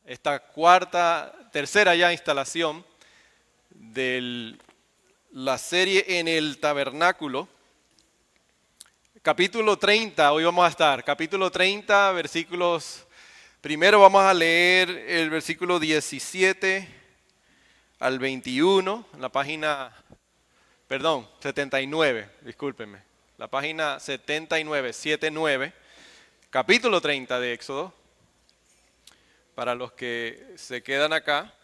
esta tercera ya instalación de la serie en el tabernáculo. Capítulo 30, hoy vamos a estar, capítulo 30, versículos, primero vamos a leer el versículo 17 al 21, en la página, 79, discúlpenme, la página 79, capítulo 30 de Éxodo, para los que se quedan acá.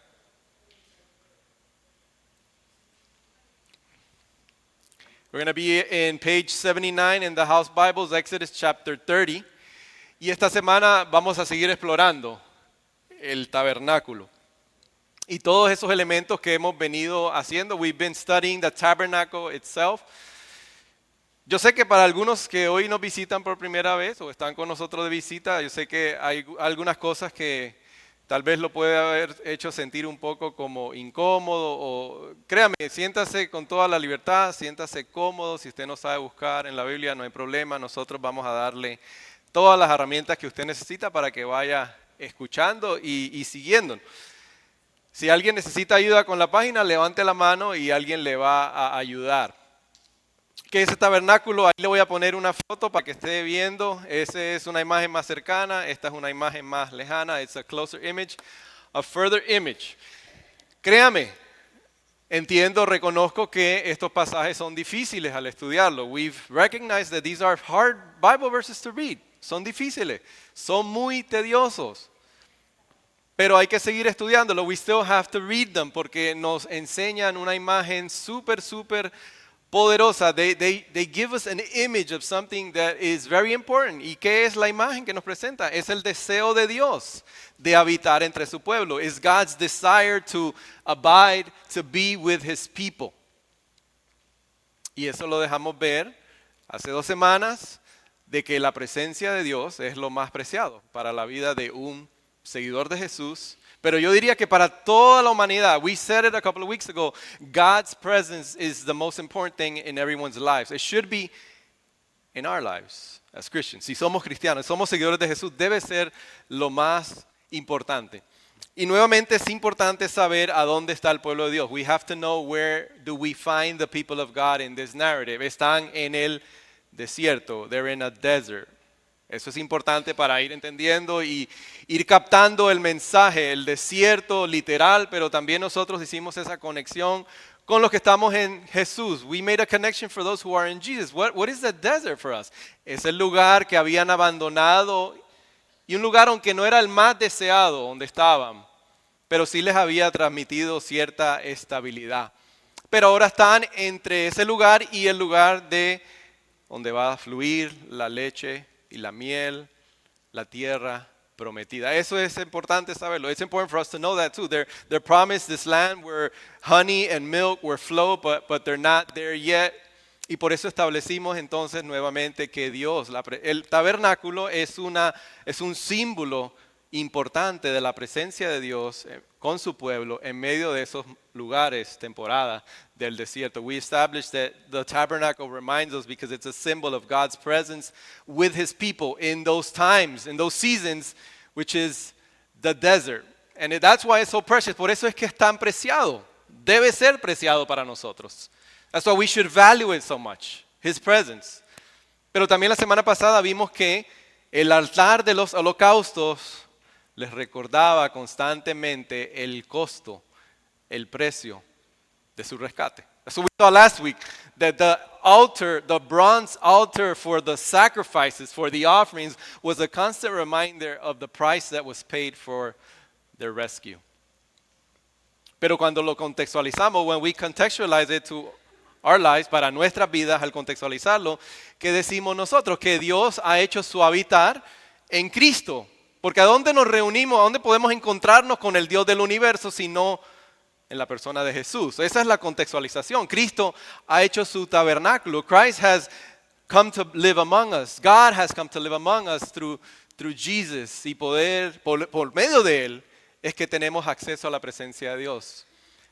We're going to be in page 79 in the House Bibles, Exodus chapter 30. Y esta semana vamos a seguir explorando el tabernáculo y todos esos elementos que hemos venido haciendo. We've been studying the tabernacle itself. Yo sé que para algunos que hoy nos visitan por primera vez o están con nosotros de visita, yo sé que hay algunas cosas que tal vez lo puede haber hecho sentir un poco como incómodo o créame, siéntase con toda la libertad, siéntase cómodo. Si usted no sabe buscar en la Biblia, no hay problema. Nosotros vamos a darle todas las herramientas que usted necesita para que vaya escuchando y siguiendo. Si alguien necesita ayuda con la página, levante la mano y alguien le va a ayudar. ¿Qué es el tabernáculo? Ahí le voy a poner una foto para que esté viendo. Esa es una imagen más cercana, esta es una imagen más lejana. It's a closer image, a further image. Créame, entiendo, reconozco que estos pasajes son difíciles al estudiarlo. We've recognized that these are hard Bible verses to read. Son difíciles, son muy tediosos. Pero hay que seguir estudiándolo. We still have to read them porque nos enseñan una imagen súper poderosa. They give us an image of something that is very important. ¿Y qué es la imagen que nos presenta? Es el deseo de Dios de habitar entre su pueblo. It's God's desire to abide, to be with His people. Y eso lo dejamos ver hace 2 semanas, de que la presencia de Dios es lo más preciado para la vida de un seguidor de Jesús. Pero yo diría que para toda la humanidad, we said it a couple of weeks ago, God's presence is the most important thing in everyone's lives. It should be in our lives as Christians. Si somos cristianos, somos seguidores de Jesús, debe ser lo más importante. Y nuevamente es importante saber a dónde está el pueblo de Dios. We have to know where do we find the people of God in this narrative. Están en el desierto. They're in a desert. Eso es importante para ir entendiendo y ir captando el mensaje, el desierto literal, pero también nosotros hicimos esa conexión con los que estamos en Jesús. We made a connection for those who are in Jesus. What is the desert for us? Es el lugar que habían abandonado y un lugar aunque no era el más deseado donde estaban, pero sí les había transmitido cierta estabilidad. Pero ahora están entre ese lugar y el lugar de donde va a fluir la leche y la miel, la tierra prometida. Eso es importante saberlo. It's important for us to know that too. They're promised this land where honey and milk will flow, but they're not there yet. Y por eso establecimos entonces nuevamente que Dios, el tabernáculo es un símbolo importante de la presencia de Dios con su pueblo en medio de esos lugares, temporada del desierto. We established that the tabernacle reminds us because it's a symbol of God's presence with His people in those times, in those seasons, which is the desert. And that's why it's so precious. Por eso es que es tan preciado. Debe ser preciado para nosotros. That's why we should value it so much, His presence. Pero también la semana pasada vimos que el altar de los holocaustos les recordaba constantemente el costo, el precio de su rescate. So we saw last week that the altar, the bronze altar for the sacrifices, for the offerings, was a constant reminder of the price that was paid for their rescue. Pero cuando lo contextualizamos, when we contextualize it to our lives, para nuestras vidas, al contextualizarlo, ¿qué decimos nosotros? Que Dios ha hecho su habitar en Cristo. Porque ¿a dónde nos reunimos? ¿A dónde podemos encontrarnos con el Dios del universo si no en la persona de Jesús? Esa es la contextualización. Cristo ha hecho su tabernáculo. Christ has come to live among us. God has come to live among us through Jesus. Y por medio de Él es que tenemos acceso a la presencia de Dios.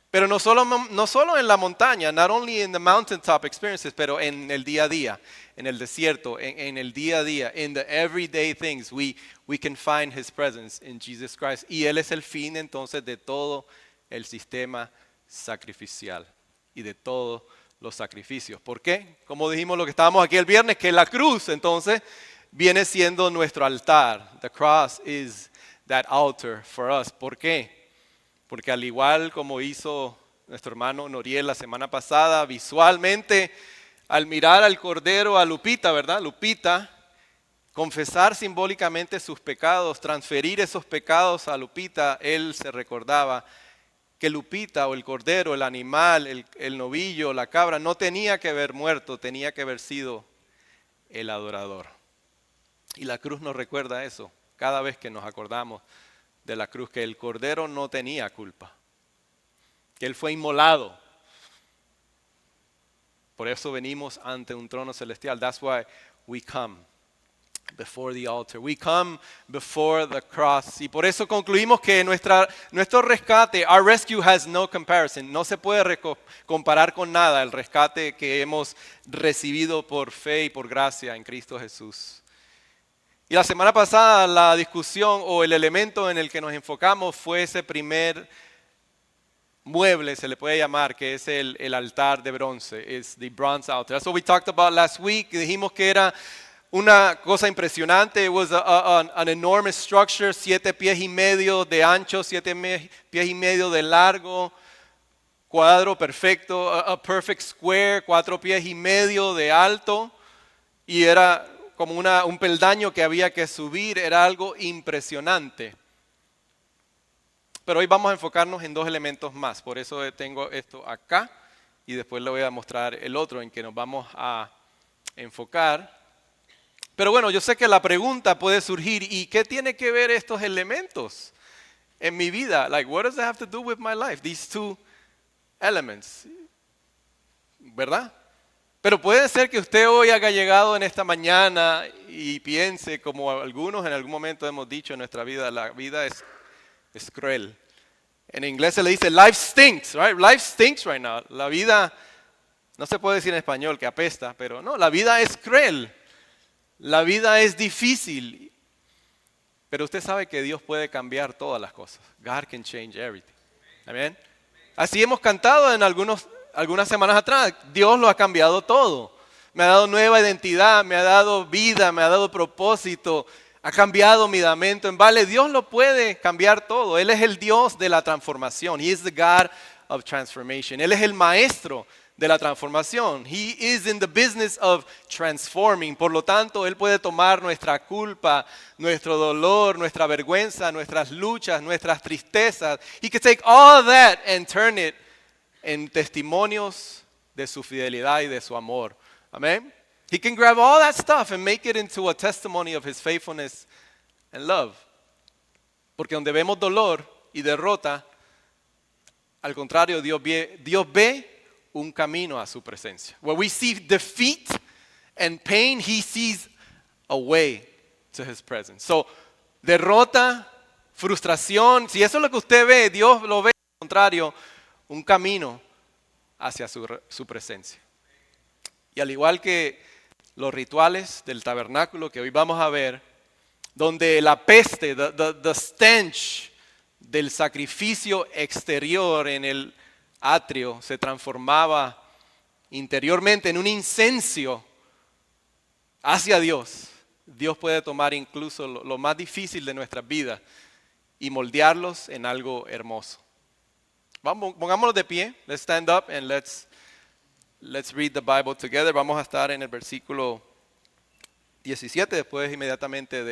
Pero no solo en la montaña, not only in the mountaintop experiences, pero en el día a día, en el desierto, en el día a día, in the everyday things, we can find His presence in Jesus Christ. Y Él es el fin entonces de todo el sistema sacrificial y de todos los sacrificios. ¿Por qué? Como dijimos lo que estábamos aquí el viernes, que la cruz entonces viene siendo nuestro altar. The cross is that altar for us. ¿Por qué? Porque al igual como hizo nuestro hermano Noriel la semana pasada, visualmente, al mirar al Cordero, a Lupita, ¿verdad? Lupita, confesar simbólicamente sus pecados, transferir esos pecados a Lupita, él se recordaba que Lupita o el Cordero, el animal, el novillo, la cabra, no tenía que haber muerto, tenía que haber sido el adorador. Y la cruz nos recuerda eso, cada vez que nos acordamos de la cruz, que el Cordero no tenía culpa, que Él fue inmolado. Por eso venimos ante un trono celestial. That's why we come before the altar. We come before the cross. Y por eso concluimos que nuestro rescate, our rescue has no comparison. No se puede comparar con nada el rescate que hemos recibido por fe y por gracia en Cristo Jesús. Y la semana pasada la discusión o el elemento en el que nos enfocamos fue ese primer mueble, se le puede llamar, que es el altar de bronce. It's the bronze altar. That's what we talked about last week. Dijimos que era una cosa impresionante. It was an enormous structure, 7 pies y medio de ancho, 7 pies y medio de largo, cuadro perfecto, a perfect square, 4 pies y medio de alto, y era como un peldaño que había que subir, era algo impresionante. Pero hoy vamos a enfocarnos en 2 elementos más, por eso tengo esto acá y después le voy a mostrar el otro en que nos vamos a enfocar. Pero bueno, yo sé que la pregunta puede surgir, ¿y qué tiene que ver estos elementos en mi vida? Like, what does that have to do with my life? These 2 elements, ¿verdad? Pero puede ser que usted hoy haya llegado en esta mañana y piense, como algunos en algún momento hemos dicho en nuestra vida, la vida es cruel. En inglés se le dice life stinks, right? Life stinks right now. La vida, no se puede decir en español que apesta, pero no, la vida es cruel. La vida es difícil. Pero usted sabe que Dios puede cambiar todas las cosas. God can change everything. Amén. Así hemos cantado en algunas semanas atrás. Dios lo ha cambiado todo. Me ha dado nueva identidad, me ha dado vida, me ha dado propósito. Ha cambiado mi lamento en vale. Dios lo puede cambiar todo. Él es el Dios de la transformación. He is the God of transformation. Él es el maestro de la transformación. He is in the business of transforming. Por lo tanto, Él puede tomar nuestra culpa, nuestro dolor, nuestra vergüenza, nuestras luchas, nuestras tristezas. He can take all that and turn it en testimonios de su fidelidad y de su amor. Amén. He can grab all that stuff and make it into a testimony of His faithfulness and love. Porque donde vemos dolor y derrota, al contrario, Dios ve un camino a su presencia. Where we see defeat and pain, He sees a way to His presence. So, derrota, frustración, si eso es lo que usted ve, Dios lo ve, al contrario, un camino hacia su presencia. Y al igual que los rituales del tabernáculo que hoy vamos a ver, donde la peste, the stench del sacrificio exterior en el atrio se transformaba interiormente en un incenso hacia Dios. Dios puede tomar incluso lo más difícil de nuestras vidas y moldearlos en algo hermoso. Pongámonos de pie. Let's stand up and let's read the Bible together. Vamos a estar en el versículo 17, después inmediatamente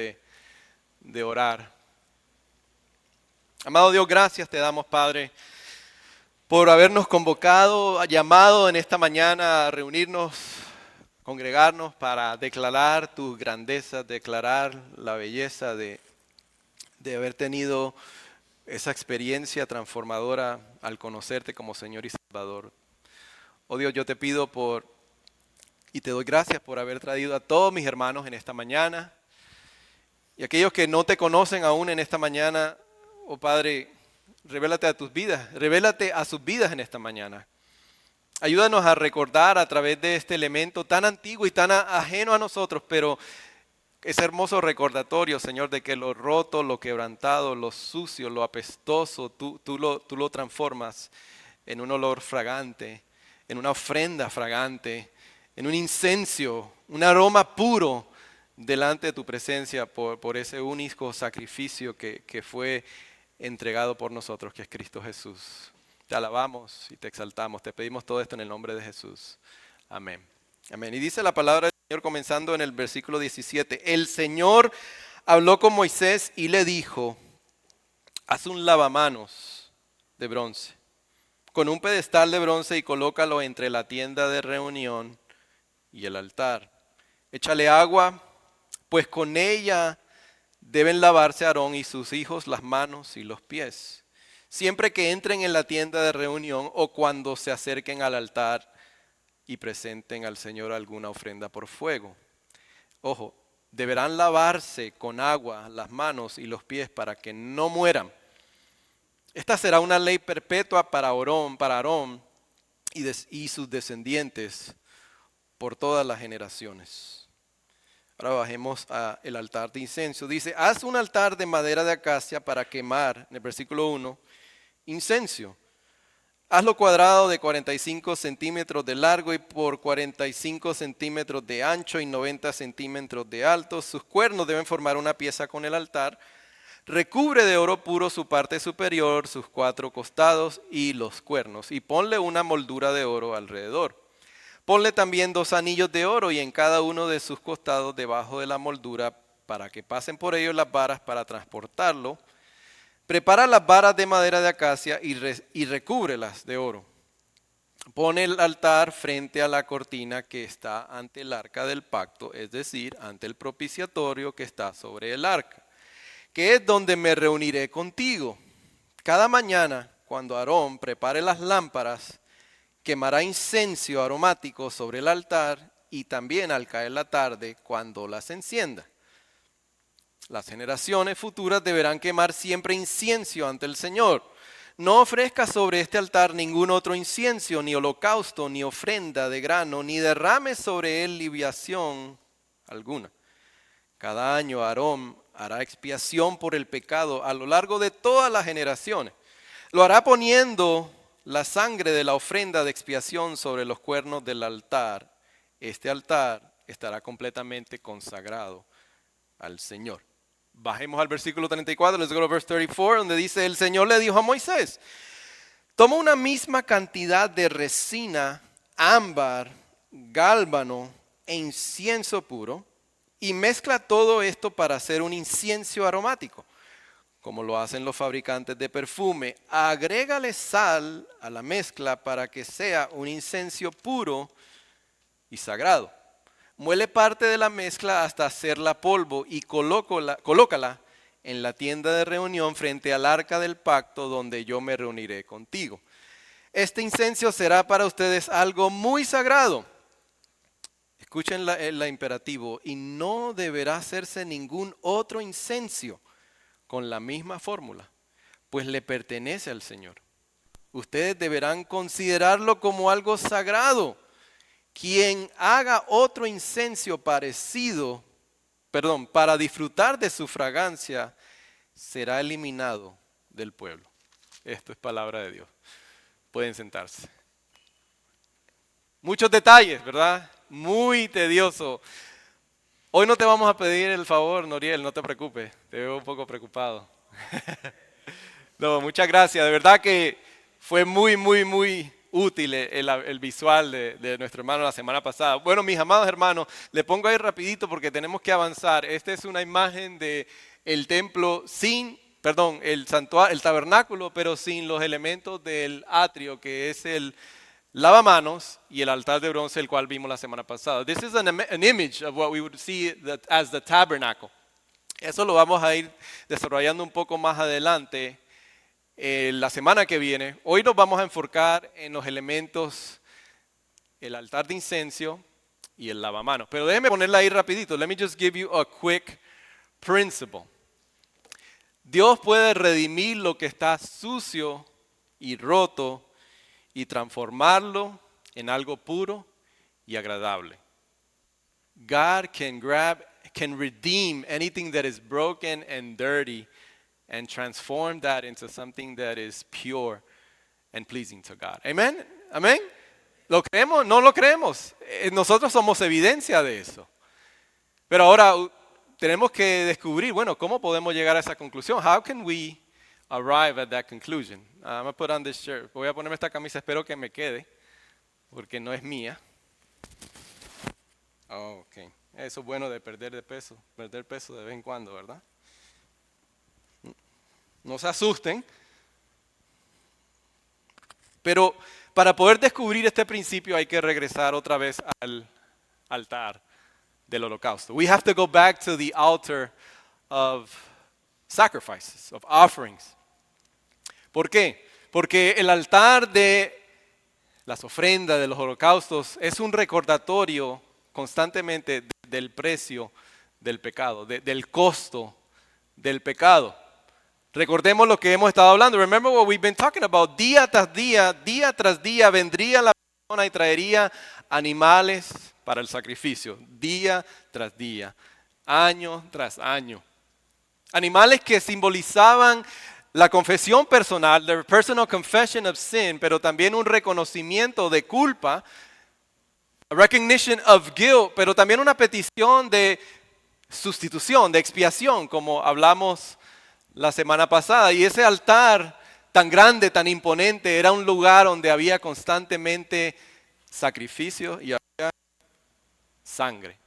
de orar. Amado Dios, gracias te damos, Padre, por habernos convocado, llamado en esta mañana a reunirnos, congregarnos para declarar tus grandezas, declarar la belleza de haber tenido esa experiencia transformadora al conocerte como Señor y Salvador. Oh Dios, yo te pido y te doy gracias por haber traído a todos mis hermanos en esta mañana. Y aquellos que no te conocen aún en esta mañana, oh Padre, revélate a tus vidas, revélate a sus vidas en esta mañana. Ayúdanos a recordar a través de este elemento tan antiguo y tan ajeno a nosotros, pero ese hermoso recordatorio, Señor, de que lo roto, lo quebrantado, lo sucio, lo apestoso, tú lo transformas en un olor fragante, en una ofrenda fragante, en un incenso, un aroma puro delante de tu presencia por ese único sacrificio que fue entregado por nosotros, que es Cristo Jesús. Te alabamos y te exaltamos, te pedimos todo esto en el nombre de Jesús. Amén. Amén. Y dice la palabra del Señor comenzando en el versículo 17. El Señor habló con Moisés y le dijo, haz un lavamanos de bronce, con un pedestal de bronce y colócalo entre la tienda de reunión y el altar. Échale agua, pues con ella deben lavarse Aarón y sus hijos las manos y los pies, siempre que entren en la tienda de reunión o cuando se acerquen al altar y presenten al Señor alguna ofrenda por fuego. Ojo, deberán lavarse con agua las manos y los pies para que no mueran. Esta será una ley perpetua para Aarón y sus descendientes por todas las generaciones. Ahora bajemos al altar de incienso. Dice, haz un altar de madera de acacia para quemar, en el versículo 1, incienso. Hazlo cuadrado de 45 centímetros de largo y por 45 centímetros de ancho y 90 centímetros de alto. Sus cuernos deben formar una pieza con el altar. Recubre de oro puro su parte superior, sus 4 costados y los cuernos. Y ponle una moldura de oro alrededor. Ponle también 2 anillos de oro y en cada uno de sus costados debajo de la moldura para que pasen por ellos las varas para transportarlo. Prepara las varas de madera de acacia y recúbrelas de oro. Pone el altar frente a la cortina que está ante el arca del pacto, es decir, ante el propiciatorio que está sobre el arca, que es donde me reuniré contigo. Cada mañana, cuando Aarón prepare las lámparas, quemará incienso aromático sobre el altar y también al caer la tarde cuando las encienda. Las generaciones futuras deberán quemar siempre incienso ante el Señor. No ofrezca sobre este altar ningún otro incienso, ni holocausto, ni ofrenda de grano, ni derrame sobre él libación alguna. Cada año Aarón hará expiación por el pecado a lo largo de todas las generaciones. Lo hará poniendo la sangre de la ofrenda de expiación sobre los cuernos del altar. Este altar estará completamente consagrado al Señor. Bajemos al versículo 34, let's go to verse 34, donde dice, el Señor le dijo a Moisés, toma una misma cantidad de resina, ámbar, gálbano e incienso puro y mezcla todo esto para hacer un incienso aromático, como lo hacen los fabricantes de perfume. Agrégale sal a la mezcla para que sea un incienso puro y sagrado. Muele parte de la mezcla hasta hacerla polvo y colócala en la tienda de reunión frente al arca del pacto donde yo me reuniré contigo. Este incienso será para ustedes algo muy sagrado. Escuchen el imperativo. Y no deberá hacerse ningún otro incienso con la misma fórmula, pues le pertenece al Señor. Ustedes deberán considerarlo como algo sagrado. Quien haga otro incienso para disfrutar de su fragancia, será eliminado del pueblo. Esto es palabra de Dios. Pueden sentarse. Muchos detalles, ¿verdad? Muy tedioso. Hoy no te vamos a pedir el favor, Noriel, no te preocupes. Te veo un poco preocupado. No, muchas gracias. De verdad que fue muy útil el visual de nuestro hermano la semana pasada. Bueno, mis amados hermanos, le pongo ahí rapidito porque tenemos que avanzar. Esta es una imagen de el templo el tabernáculo, pero sin los elementos del atrio, que es el lavamanos y el altar de bronce, el cual vimos la semana pasada. This is an image of what we would see as the tabernacle. Eso lo vamos a ir desarrollando un poco más adelante la semana que viene. Hoy nos vamos a enfocar en los elementos, el altar de incienso y el lavamanos. Pero déjeme ponerla ahí rapidito. Let me just give you a quick principle. Dios puede redimir lo que está sucio y roto y transformarlo en algo puro y agradable. God can redeem anything that is broken and dirty and transform that into something that is pure and pleasing to God. Amen. Amén. ¿Lo creemos? No lo creemos. Nosotros somos evidencia de eso. Pero ahora tenemos que descubrir, bueno, ¿cómo podemos llegar a esa conclusión? How can we arrive at that conclusion? I'm going to put on this shirt. Voy a ponerme esta camisa, espero que me quede, porque no es mía. Oh, ok. Eso es bueno de perder peso de vez en cuando, ¿verdad? No se asusten. Pero para poder descubrir este principio hay que regresar otra vez al altar del holocausto. We have to go back to the altar of sacrifices, of offerings. ¿Por qué? Porque el altar de las ofrendas, de los holocaustos, es un recordatorio constantemente del precio del pecado, del costo del pecado. Recordemos lo que hemos estado hablando. Remember what we've been talking about. Día tras día vendría la persona y traería animales para el sacrificio. Día tras día, año tras año. Animales que simbolizaban la confesión personal, the personal confession of sin, pero también un reconocimiento de culpa, a recognition of guilt, pero también una petición de sustitución, de expiación, como hablamos la semana pasada. Y ese altar tan grande, tan imponente, era un lugar donde había constantemente sacrificio y había sangre.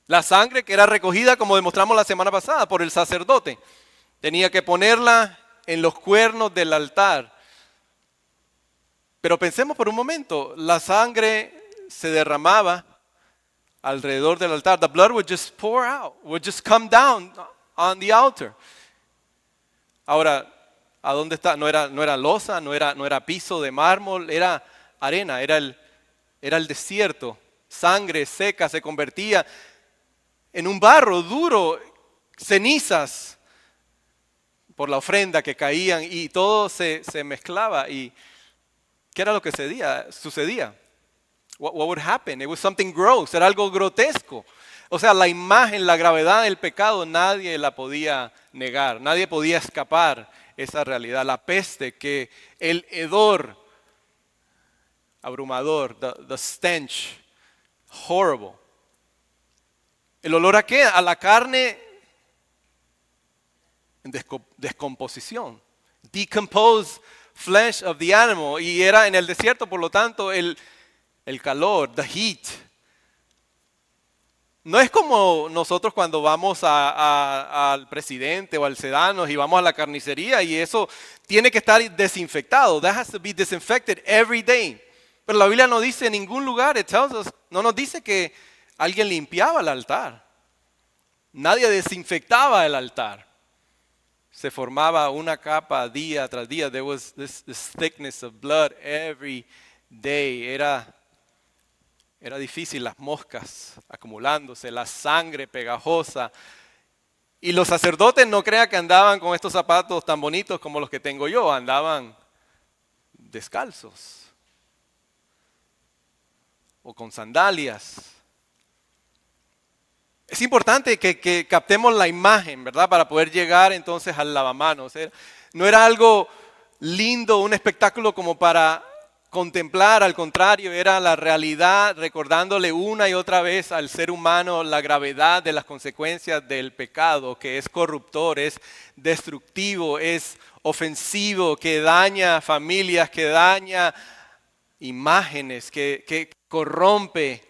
La sangre que era recogida, como demostramos la semana pasada, por el sacerdote. Tenía que ponerla en los cuernos del altar. Pero pensemos por un momento, la sangre se derramaba alrededor del altar. The blood would just pour out, would just come down on the altar. Ahora, ¿a dónde está? No era losa, no era piso de mármol, era arena, era el desierto. Sangre seca se convertía en un barro duro, cenizas por la ofrenda que caían y todo se mezclaba. ¿Y qué era lo que sucedía? What would happen? It was something gross, era algo grotesco. O sea, la imagen, la gravedad del pecado, nadie la podía negar, nadie podía escapar esa realidad. La peste, que el hedor abrumador, the stench, horrible. ¿El olor a qué? A la carne en descomposición. Decomposed flesh of the animal. Y era en el desierto, por lo tanto, el calor, the heat. No es como nosotros cuando vamos al presidente o al Sedanos y vamos a la carnicería y eso tiene que estar desinfectado. That has to be disinfected every day. Pero la Biblia no dice en ningún lugar, no nos dice que alguien limpiaba el altar. Nadie desinfectaba el altar. Se formaba una capa día tras día. There was this thickness of blood every day. Era difícil, las moscas acumulándose, la sangre pegajosa. Y los sacerdotes no crean que andaban con estos zapatos tan bonitos como los que tengo yo, andaban descalzos o con sandalias. Es importante que captemos la imagen, ¿verdad? Para poder llegar entonces al lavamanos. No era algo lindo, un espectáculo como para contemplar, al contrario, era la realidad, recordándole una y otra vez al ser humano la gravedad de las consecuencias del pecado, que es corruptor, es destructivo, es ofensivo, que daña familias, que daña imágenes, que corrompe.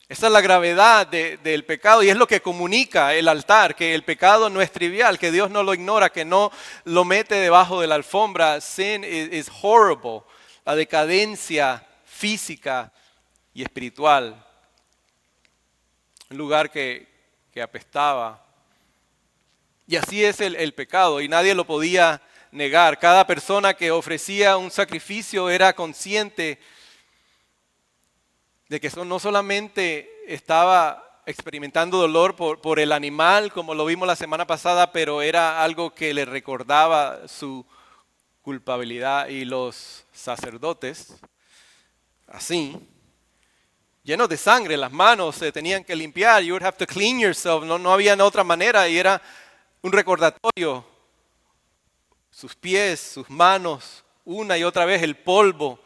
Esa es la gravedad del pecado y es lo que comunica el altar, que el pecado no es trivial, que Dios no lo ignora, que no lo mete debajo de la alfombra. Sin is horrible. La decadencia física y espiritual. Un lugar que apestaba. Y así es el pecado y nadie lo podía negar. Cada persona que ofrecía un sacrificio era consciente de que eso no solamente estaba experimentando dolor por el animal, como lo vimos la semana pasada, pero era algo que le recordaba su culpabilidad. Y los sacerdotes, así, llenos de sangre, las manos se tenían que limpiar. You would have to clean yourself. No había otra manera y era un recordatorio. Sus pies, sus manos, una y otra vez el polvo.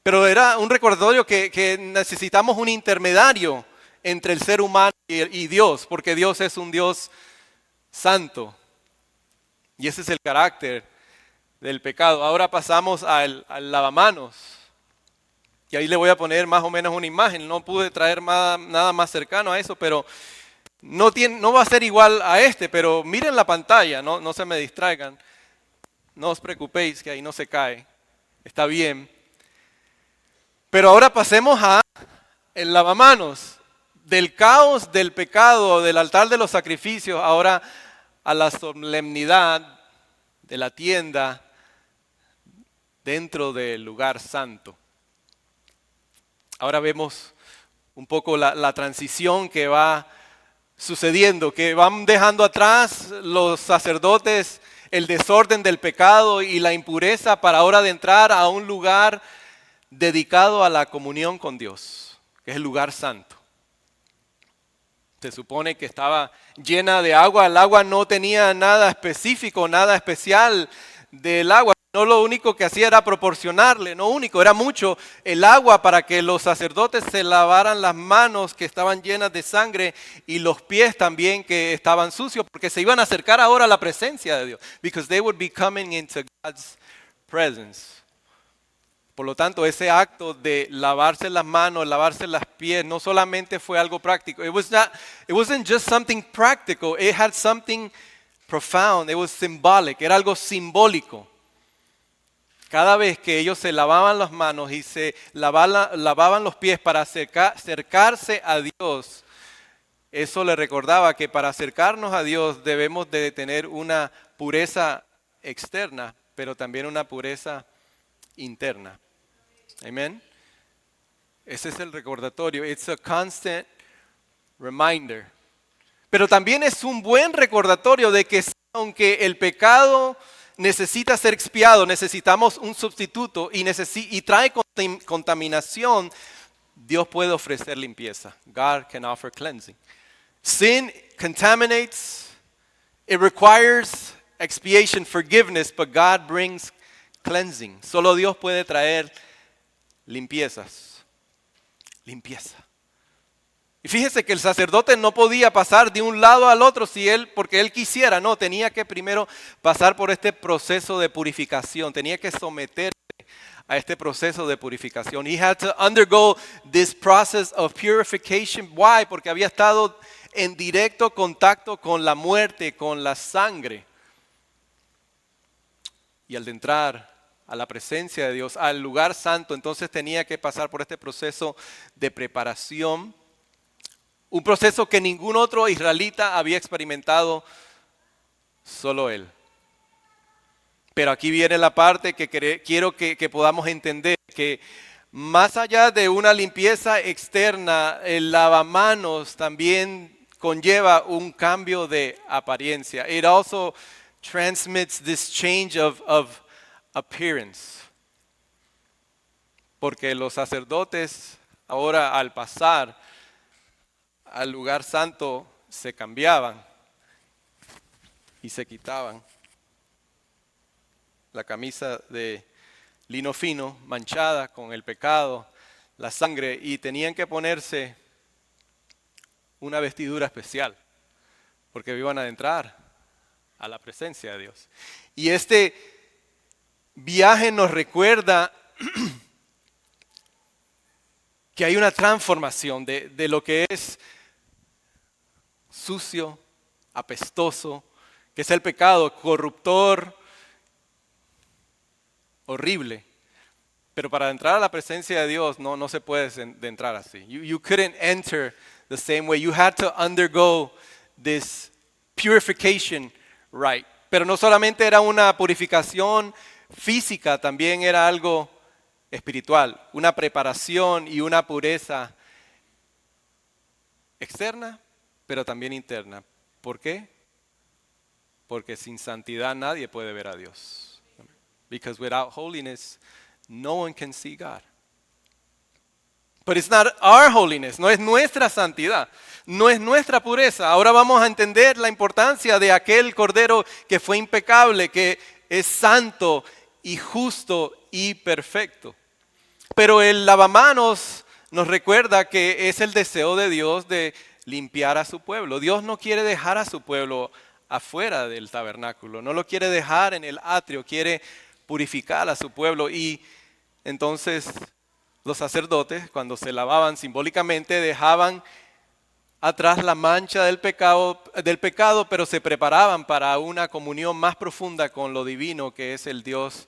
Pero era un recordatorio que necesitamos un intermediario entre el ser humano y Dios, porque Dios es un Dios santo. Y ese es el carácter del pecado. Ahora pasamos al lavamanos. Y ahí le voy a poner más o menos una imagen. No pude traer nada más cercano a eso, pero no va a ser igual a este. Pero miren la pantalla, no se me distraigan. No os preocupéis que ahí no se cae. Está bien. Pero ahora pasemos a el lavamanos. Del caos del pecado, del altar de los sacrificios, ahora a la solemnidad de la tienda dentro del lugar santo. Ahora vemos un poco la transición que va sucediendo, que van dejando atrás los sacerdotes el desorden del pecado y la impureza para ahora de entrar a un lugar dedicado a la comunión con Dios, que es el lugar santo. Se supone que estaba llena de agua, el agua no tenía nada específico, nada especial del agua. No, lo único que hacía era proporcionarle, no único, era mucho el agua para que los sacerdotes se lavaran las manos que estaban llenas de sangre y los pies también que estaban sucios, porque se iban a acercar ahora a la presencia de Dios, because they would be coming into God's presence. Por lo tanto, ese acto de lavarse las manos, lavarse las pies, no solamente fue algo práctico. It wasn't just something practical, it had something profound, it was symbolic, era algo simbólico. Cada vez que ellos se lavaban las manos y se lavaban los pies para acercarse a Dios, eso le recordaba que para acercarnos a Dios debemos de tener una pureza externa, pero también una pureza interna. Amén. Ese es el recordatorio. It's a constant reminder. Pero también es un buen recordatorio de que aunque el pecado necesita ser expiado, necesitamos un sustituto y trae contaminación, Dios puede ofrecer limpieza. God can offer cleansing. Sin contaminates, it requires expiation, forgiveness, but God brings cleansing. Solo Dios puede traer limpieza. Y fíjese que el sacerdote no podía pasar de un lado al otro porque él quisiera, no, tenía que primero pasar por este proceso de purificación, tenía que someterse a este proceso de purificación. He had to undergo this process of purification. Why? Porque había estado en directo contacto con la muerte, con la sangre. Y al entrar a la presencia de Dios, al lugar santo, entonces tenía que pasar por este proceso de preparación. Un proceso que ningún otro israelita había experimentado, solo él. Pero aquí viene la parte que quiero que podamos entender, que más allá de una limpieza externa, el lavamanos también conlleva un cambio de apariencia. It also transmits this change of appearance. Porque los sacerdotes ahora al pasar al lugar santo se cambiaban y se quitaban la camisa de lino fino manchada con el pecado, la sangre, y tenían que ponerse una vestidura especial porque iban a entrar a la presencia de Dios. Y este viaje nos recuerda que hay una transformación de lo que es sucio, apestoso, que es el pecado, corruptor, horrible. Pero para entrar a la presencia de Dios no se puede entrar así. You couldn't enter the same way. You had to undergo this purification rite. Pero no solamente era una purificación física, también era algo espiritual, una preparación y una pureza externa, pero también interna. ¿Por qué? Porque sin santidad nadie puede ver a Dios. Because without holiness, no one can see God. But it's not our holiness, no es nuestra santidad, no es nuestra pureza. Ahora vamos a entender la importancia de aquel Cordero que fue impecable, que es santo y justo y perfecto. Pero el lavamanos nos recuerda que es el deseo de Dios de limpiar a su pueblo. Dios no quiere dejar a su pueblo afuera del tabernáculo, no lo quiere dejar en el atrio, quiere purificar a su pueblo. Y entonces los sacerdotes, cuando se lavaban simbólicamente, dejaban atrás la mancha del pecado, pero se preparaban para una comunión más profunda con lo divino, que es el Dios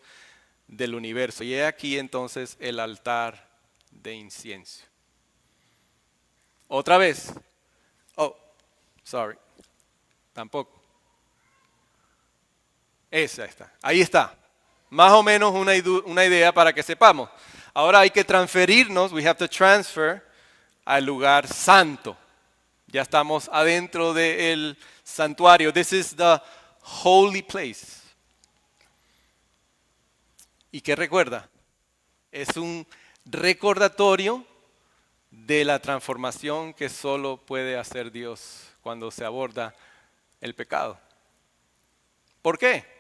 del universo. Y he aquí entonces el altar de incienso. Otra vez. Oh, sorry. Tampoco. Esa está. Ahí está. Más o menos una idea para que sepamos. Ahora hay que transferirnos, we have to transfer al lugar santo. Ya estamos adentro del santuario. This is the holy place. ¿Y qué recuerda? Es un recordatorio de la transformación que solo puede hacer Dios cuando se aborda el pecado. ¿Por qué?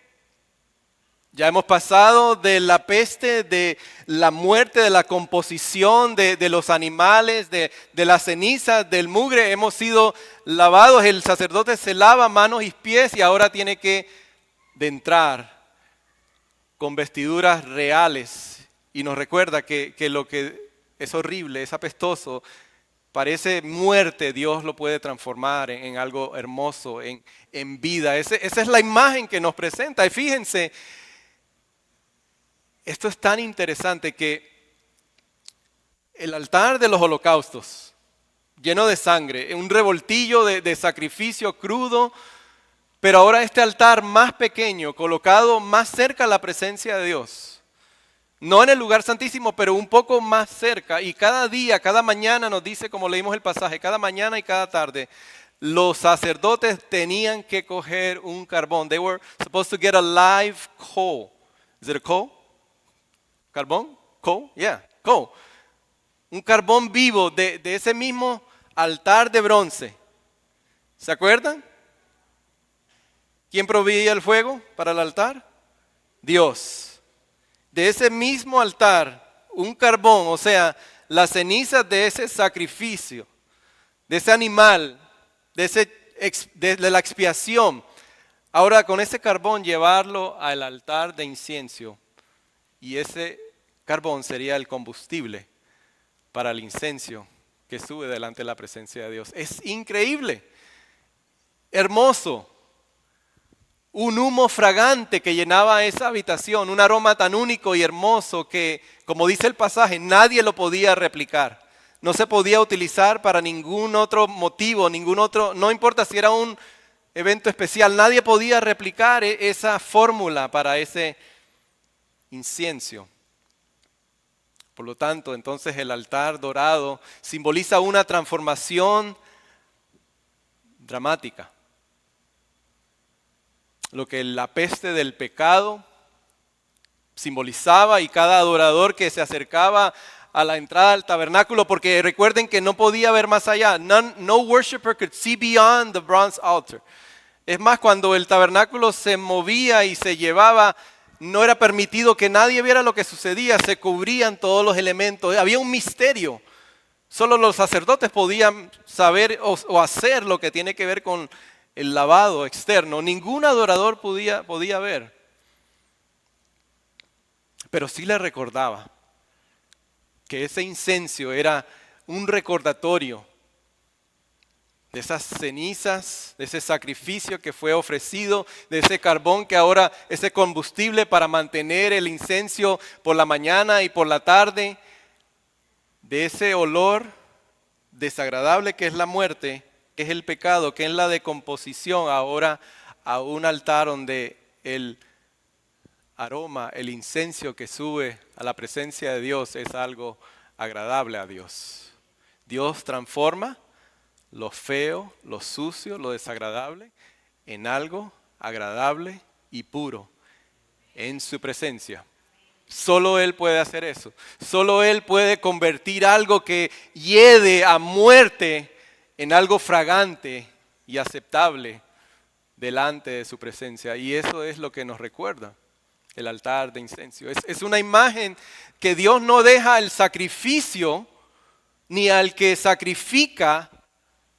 Ya hemos pasado de la peste, de la muerte, de la composición de los animales, de las cenizas, del mugre. Hemos sido lavados, el sacerdote se lava manos y pies y ahora tiene que entrar con vestiduras reales. Y nos recuerda que lo que es horrible, es apestoso, parece muerte, Dios lo puede transformar en algo hermoso, en vida. Esa es la imagen que nos presenta. Y fíjense, esto es tan interesante que el altar de los holocaustos, lleno de sangre, un revoltillo de sacrificio crudo, pero ahora este altar más pequeño, colocado más cerca a la presencia de Dios. No en el lugar santísimo, pero un poco más cerca. Y cada día, cada mañana nos dice, como leímos el pasaje, cada mañana y cada tarde, los sacerdotes tenían que coger un carbón. They were supposed to get a live coal. Is it a coal? ¿Carbón? ¿Coal? Yeah, coal. Un carbón vivo de ese mismo altar de bronce. ¿Se acuerdan? ¿Quién proveía el fuego para el altar? Dios. De ese mismo altar, un carbón, o sea, las cenizas de ese sacrificio, de ese animal, de la expiación. Ahora con ese carbón llevarlo al altar de incienso. Y ese carbón sería el combustible para el incenso que sube delante de la presencia de Dios. Es increíble, hermoso. Un humo fragante que llenaba esa habitación, un aroma tan único y hermoso que, como dice el pasaje, nadie lo podía replicar. No se podía utilizar para ningún otro motivo, no importa si era un evento especial, nadie podía replicar esa fórmula para ese incienso. Por lo tanto, entonces el altar dorado simboliza una transformación dramática. Lo que la peste del pecado simbolizaba y cada adorador que se acercaba a la entrada del tabernáculo, porque recuerden que no podía ver más allá. No worshiper could see beyond the bronze altar. Es más, cuando el tabernáculo se movía y se llevaba, no era permitido que nadie viera lo que sucedía, se cubrían todos los elementos, había un misterio. Solo los sacerdotes podían saber o hacer lo que tiene que ver con el lavado externo. Ningún adorador podía ver. Pero sí le recordaba que ese incenso era un recordatorio de esas cenizas, de ese sacrificio que fue ofrecido, de ese carbón que ahora, ese combustible para mantener el incenso por la mañana y por la tarde, de ese olor desagradable que es la muerte, que es el pecado, que es la decomposición, ahora a un altar donde el aroma, el incenso que sube a la presencia de Dios es algo agradable a Dios. Dios transforma lo feo, lo sucio, lo desagradable, en algo agradable y puro, en su presencia. Solo Él puede hacer eso. Solo Él puede convertir algo que hiede a muerte en algo fragante y aceptable delante de su presencia. Y eso es lo que nos recuerda el altar de incienso. Es una imagen que Dios no deja el sacrificio ni al que sacrifica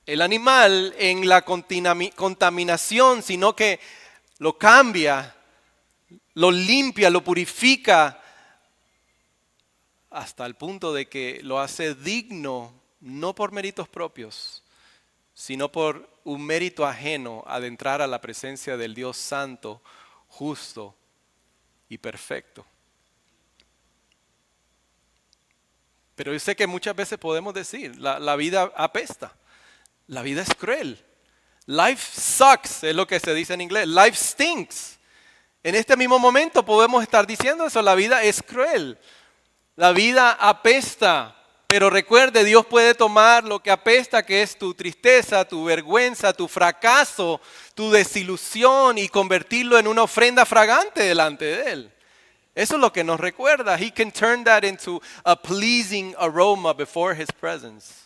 el animal en la contaminación, sino que lo cambia, lo limpia, lo purifica hasta el punto de que lo hace digno, no por méritos propios, sino por un mérito ajeno a entrar a la presencia del Dios santo, justo y perfecto. Pero yo sé que muchas veces podemos decir, la vida apesta, la vida es cruel. Life sucks, es lo que se dice en inglés. Life stinks. En este mismo momento podemos estar diciendo eso, la vida es cruel. La vida apesta, pero recuerde, Dios puede tomar lo que apesta, que es tu tristeza, tu vergüenza, tu fracaso, tu desilusión, y convertirlo en una ofrenda fragante delante de Él. Eso es lo que nos recuerda. He can turn that into a pleasing aroma before His presence.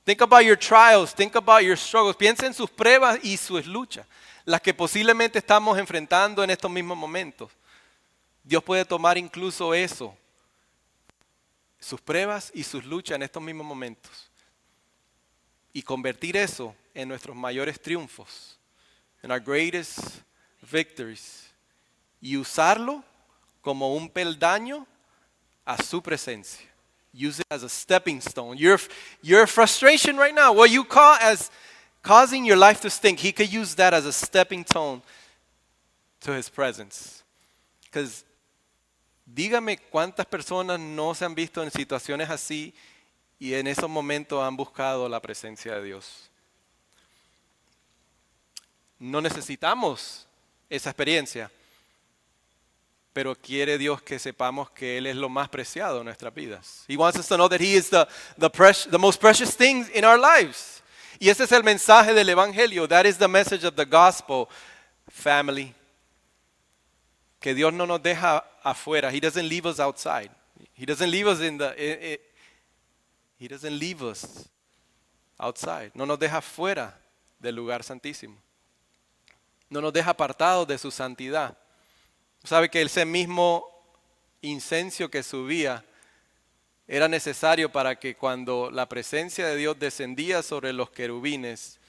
Think about your trials, think about your struggles. Piensa en sus pruebas y sus luchas, las que posiblemente estamos enfrentando en estos mismos momentos. Dios puede tomar incluso eso, sus pruebas y sus luchas en estos mismos momentos, y convertir eso en nuestros mayores triunfos, en our greatest victories, y usarlo como un peldaño a su presencia. Use it as a stepping stone. Your frustration right now, what you call as causing your life to stink, He could use that as a stepping stone to His presence. Because dígame cuántas personas no se han visto en situaciones así y en esos momentos han buscado la presencia de Dios. No necesitamos esa experiencia, pero quiere Dios que sepamos que Él es lo más preciado en nuestras vidas. He wants us to know that He is the most precious thing in our lives. Y ese es el mensaje del Evangelio. That is the message of the gospel, family. Que Dios no nos deja afuera. He doesn't leave us outside. He doesn't leave us He doesn't leave us outside. No nos deja fuera del lugar santísimo. No nos deja apartados de su santidad. Sabe que ese mismo incienso que subía era necesario para que cuando la presencia de Dios descendía sobre los querubines,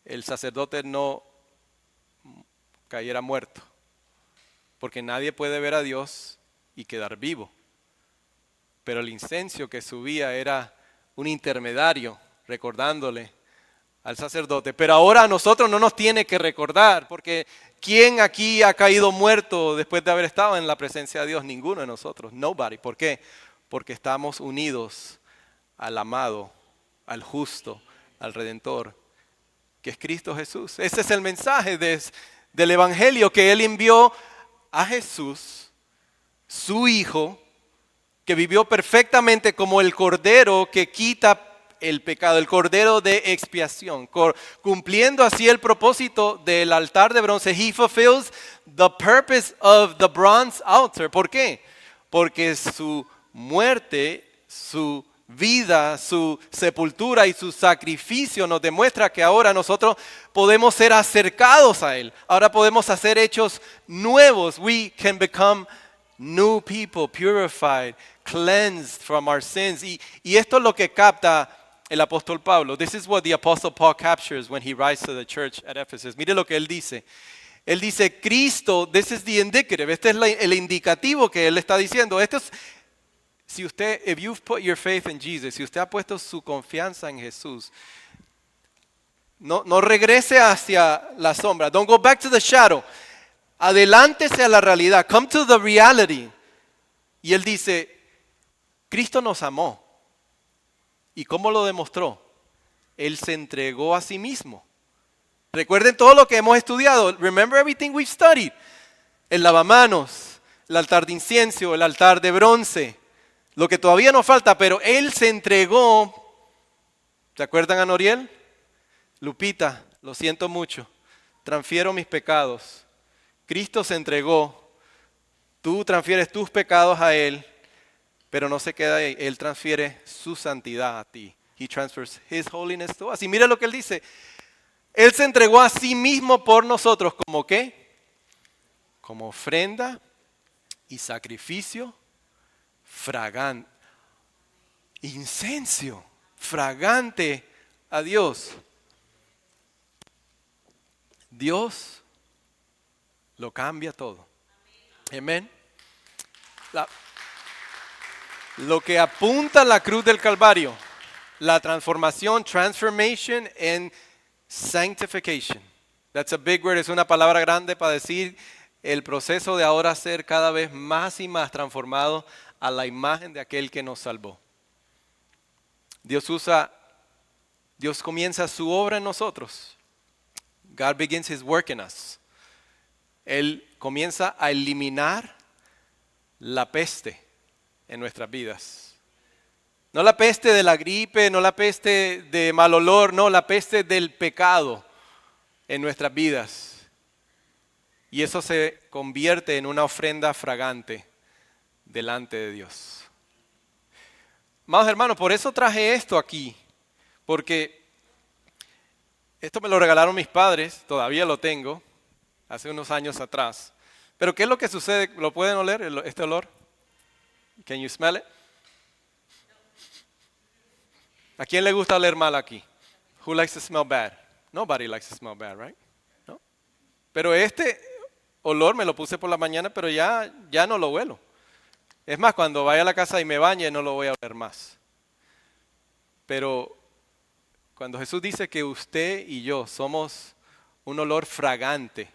el sacerdote no cayera muerto. Porque nadie puede ver a Dios y quedar vivo. Pero el incienso que subía era un intermediario, recordándole al sacerdote. Pero ahora a nosotros no nos tiene que recordar, porque ¿quién aquí ha caído muerto después de haber estado en la presencia de Dios? Ninguno de nosotros, nobody. ¿Por qué? Porque estamos unidos al amado, al justo, al Redentor, que es Cristo Jesús. Ese es el mensaje del Evangelio, que Él envió a Jesús, su Hijo, que vivió perfectamente como el Cordero que quita el pecado, el Cordero de expiación, cumpliendo así el propósito del altar de bronce. He fulfills the purpose of the bronze altar. ¿Por qué? Porque su muerte, su vida, su sepultura y su sacrificio nos demuestra que ahora nosotros podemos ser acercados a Él. Ahora podemos hacer hechos nuevos. We can become new people, purified, cleansed from our sins. Y esto es lo que capta el apóstol Pablo. This is what the apostle Paul captures when he writes to the church at Ephesus. Mire lo que él dice. Él dice, Cristo, this is the indicative. Este es el indicativo que él está diciendo. Esto es, si usted, if you've put your faith in Jesus, si usted ha puesto su confianza en Jesús, no regrese hacia la sombra. Don't go back to the shadow. Adelántese a la realidad. Come to the reality. Y él dice, Cristo nos amó. ¿Y cómo lo demostró? Él se entregó a sí mismo. Recuerden todo lo que hemos estudiado. Remember everything we've studied. El lavamanos, el altar de incienso, el altar de bronce. Lo que todavía nos falta, pero Él se entregó. ¿Se acuerdan a Noriel? Lupita, lo siento mucho, transfiero mis pecados. Cristo se entregó, tú transfieres tus pecados a Él, pero no se queda ahí, Él transfiere su santidad a ti. He transfers His holiness to us. Y mira lo que Él dice, Él se entregó a sí mismo por nosotros, ¿como qué? Como ofrenda y sacrificio fragante, incenso, fragante a Dios. Dios lo cambia todo. Amén. Lo que apunta a la cruz del Calvario, la transformación, transformation and sanctification. That's a big word, es una palabra grande para decir el proceso de ahora ser cada vez más y más transformado a la imagen de aquel que nos salvó. Dios comienza su obra en nosotros. God begins His work in us. Él comienza a eliminar la peste en nuestras vidas. No la peste de la gripe, no la peste de mal olor, no, la peste del pecado en nuestras vidas. Y eso se convierte en una ofrenda fragante delante de Dios. Amados hermanos, por eso traje esto aquí, porque esto me lo regalaron mis padres, todavía lo tengo, hace unos años atrás. Pero ¿qué es lo que sucede? ¿Lo pueden oler, este olor? Can you smell it? ¿A quién le gusta oler mal aquí? Who likes to smell bad? Nobody likes to smell bad, right? ¿No? Pero este olor me lo puse por la mañana, pero ya no lo huelo. Es más, cuando vaya a la casa y me bañe, no lo voy a oler más. Pero cuando Jesús dice que usted y yo somos un olor fragante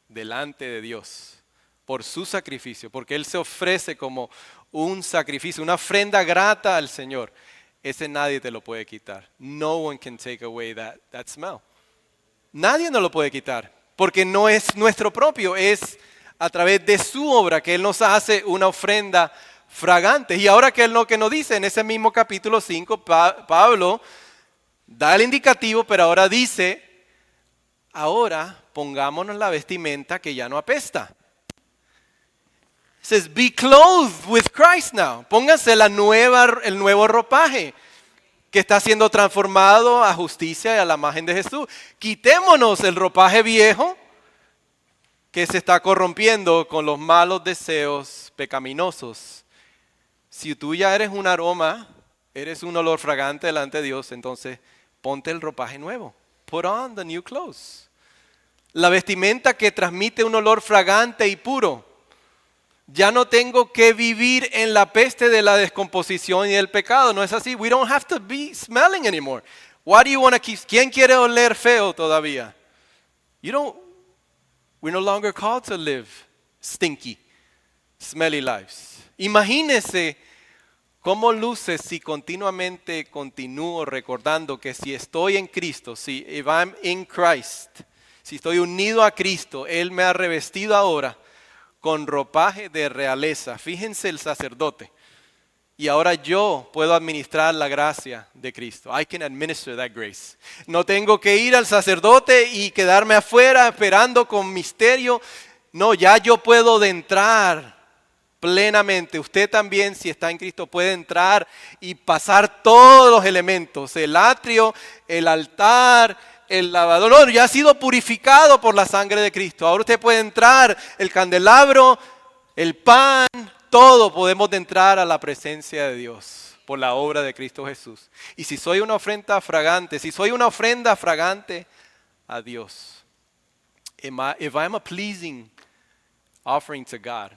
delante de Dios por su sacrificio, porque Él se ofrece como un sacrificio, una ofrenda grata al Señor, ese nadie te lo puede quitar. No one can take away that smell. Nadie nos lo puede quitar, porque no es nuestro propio, es a través de su obra que Él nos hace una ofrenda fragante. Y ahora que Él lo que nos dice en ese mismo capítulo 5, Pablo da el indicativo, pero ahora dice, ahora pongámonos la vestimenta que ya no apesta. It says, be clothed with Christ now. Pónganse el nuevo ropaje que está siendo transformado a justicia y a la imagen de Jesús. Quitémonos el ropaje viejo que se está corrompiendo con los malos deseos pecaminosos. Si tú ya eres un aroma, eres un olor fragante delante de Dios, entonces ponte el ropaje nuevo. Put on the new clothes. La vestimenta que transmite un olor fragante y puro. Ya no tengo que vivir en la peste de la descomposición y del pecado. No es así. We don't have to be smelling anymore. Why do you want to keep? ¿Quién quiere oler feo todavía? We're no longer called to live stinky, smelly lives. Imagínese cómo luce si continuamente continúo recordando que si estoy en Cristo, if I'm in Christ, si estoy unido a Cristo, Él me ha revestido ahora con ropaje de realeza. Fíjense el sacerdote. Y ahora yo puedo administrar la gracia de Cristo. I can administer that grace. No tengo que ir al sacerdote y quedarme afuera esperando con misterio. No, ya yo puedo entrar plenamente. Usted también, si está en Cristo, puede entrar y pasar todos los elementos. El atrio, el altar, el lavador. No, ya ha sido purificado por la sangre de Cristo. Ahora usted puede entrar, el candelabro, el pan, todo podemos entrar a la presencia de Dios por la obra de Cristo Jesús. Y si soy una ofrenda fragante, a Dios, if I'm a pleasing offering to God,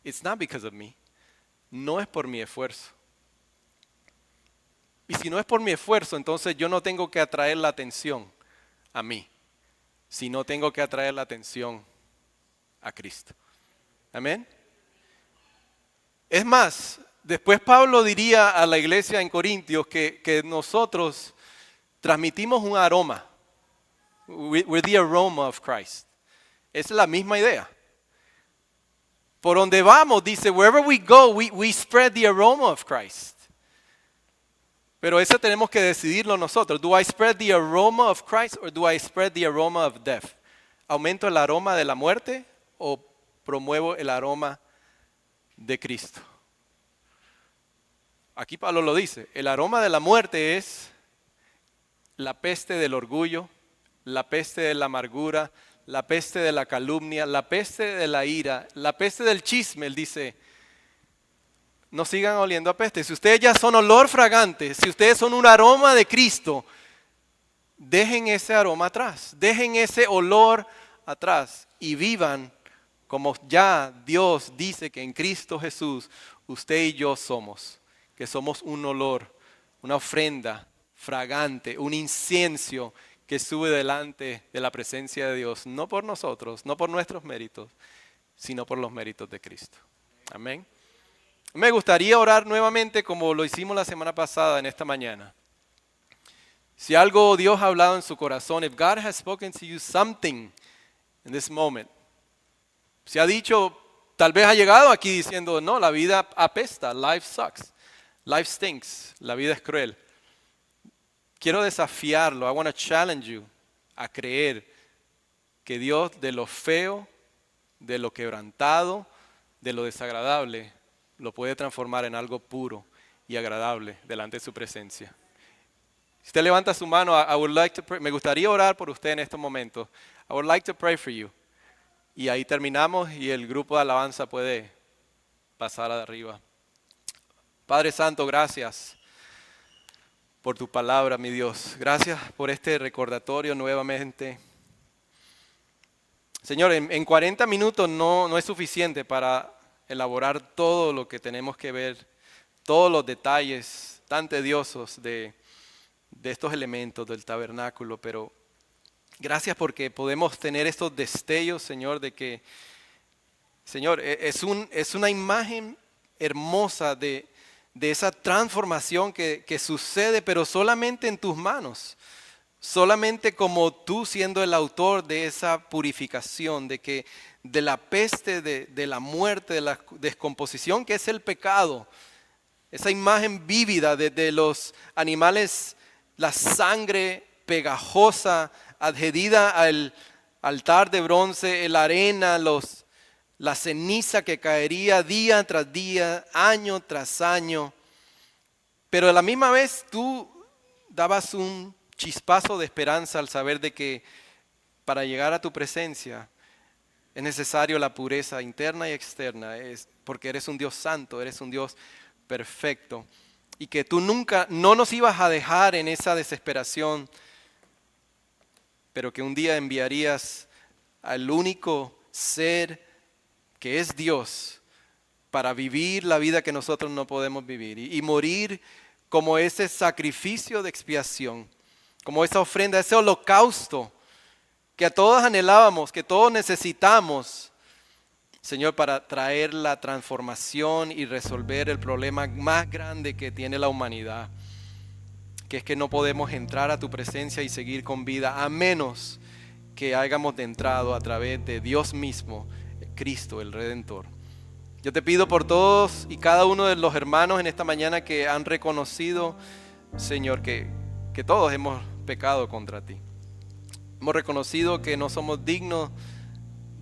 it's not because of me. No es por mi esfuerzo. Y si no es por mi esfuerzo, entonces yo no tengo que atraer la atención a mí, sino tengo que atraer la atención a Cristo. Amén. Es más, después Pablo diría a la iglesia en Corintios que nosotros transmitimos un aroma. We're the aroma of Christ. Esa es la misma idea. Por donde vamos, dice, wherever we go, we spread the aroma of Christ. Pero eso tenemos que decidirlo nosotros. Do I spread the aroma of Christ or do I spread the aroma of death? ¿Aumento el aroma de la muerte o promuevo el aroma de Cristo? Aquí Pablo lo dice, el aroma de la muerte es la peste del orgullo, la peste de la amargura, la peste de la calumnia, la peste de la ira, la peste del chisme. Él dice, no sigan oliendo a peste. Si ustedes ya son olor fragante, si ustedes son un aroma de Cristo, dejen ese aroma atrás, dejen ese olor atrás y vivan como ya Dios dice que en Cristo Jesús usted y yo somos, que somos un olor, una ofrenda fragante, un incienso que sube delante de la presencia de Dios, no por nosotros, no por nuestros méritos, sino por los méritos de Cristo. Amén. Me gustaría orar nuevamente como lo hicimos la semana pasada en esta mañana. Si algo Dios ha hablado en su corazón, if God has spoken to you something in this moment, si ha dicho, tal vez ha llegado aquí diciendo, no, la vida apesta, life sucks, life stinks, la vida es cruel. Quiero desafiarlo, I want to challenge you a creer que Dios de lo feo, de lo quebrantado, de lo desagradable, lo puede transformar en algo puro y agradable delante de su presencia. Si usted levanta su mano, I would like to pray. Me gustaría orar por usted en estos momentos. I would like to pray for you. Y ahí terminamos y el grupo de alabanza puede pasar arriba. Padre Santo, gracias por tu palabra, mi Dios. Gracias por este recordatorio nuevamente. Señor, en 40 minutos no es suficiente para elaborar todo lo que tenemos que ver, todos los detalles tan tediosos de estos elementos del tabernáculo, pero gracias porque podemos tener estos destellos, Señor, de que, Señor, es una imagen hermosa de esa transformación que sucede, pero solamente en tus manos, solamente como tú siendo el autor de esa purificación, de la peste, de la muerte, de la descomposición que es el pecado, esa imagen vívida de los animales, la sangre pegajosa, adherida al altar de bronce, la arena, la ceniza que caería día tras día, año tras año. Pero a la misma vez tú dabas un chispazo de esperanza al saber de que para llegar a tu presencia es necesario la pureza interna y externa, porque eres un Dios santo, eres un Dios perfecto. Y que tú nunca, no nos ibas a dejar en esa desesperación, pero que un día enviarías al único ser que es Dios para vivir la vida que nosotros no podemos vivir y morir como ese sacrificio de expiación, como esa ofrenda, ese holocausto que a todos anhelábamos, que todos necesitamos, Señor, para traer la transformación y resolver el problema más grande que tiene la humanidad, que es que no podemos entrar a tu presencia y seguir con vida a menos que hayamos entrado a través de Dios mismo, Cristo, el Redentor. Yo te pido por todos y cada uno de los hermanos en esta mañana que han reconocido, Señor, que todos hemos pecado contra ti. Hemos reconocido que no somos dignos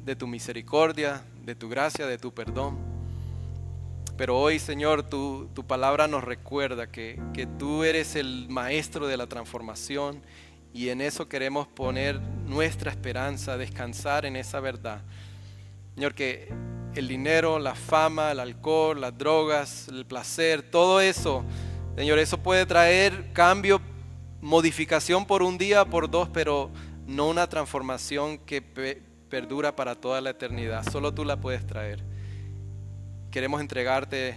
de tu misericordia, de tu gracia, de tu perdón. Pero hoy, Señor, tu palabra nos recuerda que tú eres el maestro de la transformación y en eso queremos poner nuestra esperanza, descansar en esa verdad. Señor, que el dinero, la fama, el alcohol, las drogas, el placer, todo eso, Señor, eso puede traer cambio, modificación por un día, por dos, pero no una transformación que perdura para toda la eternidad. Solo tú la puedes traer. Queremos entregarte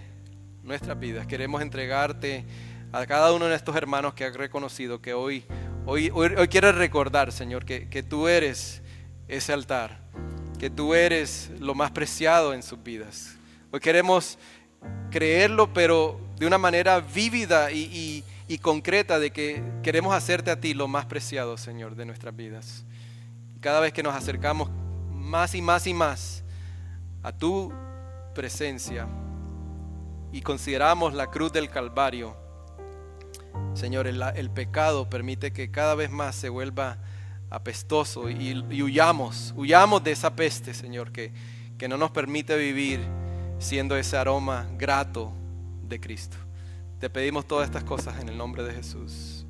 nuestras vidas, queremos entregarte a cada uno de estos hermanos que ha reconocido que hoy quieres recordar, Señor, que tú eres ese altar, que tú eres lo más preciado en sus vidas. Hoy queremos creerlo, pero de una manera vívida y concreta, de que queremos hacerte a ti lo más preciado, Señor, de nuestras vidas. Cada vez que nos acercamos más y más y más a tu presencia y consideramos la cruz del Calvario, Señor, el pecado permite que cada vez más se vuelva apestoso y huyamos de esa peste, Señor, que no nos permite vivir siendo ese aroma grato de Cristo. Te pedimos todas estas cosas en el nombre de Jesús.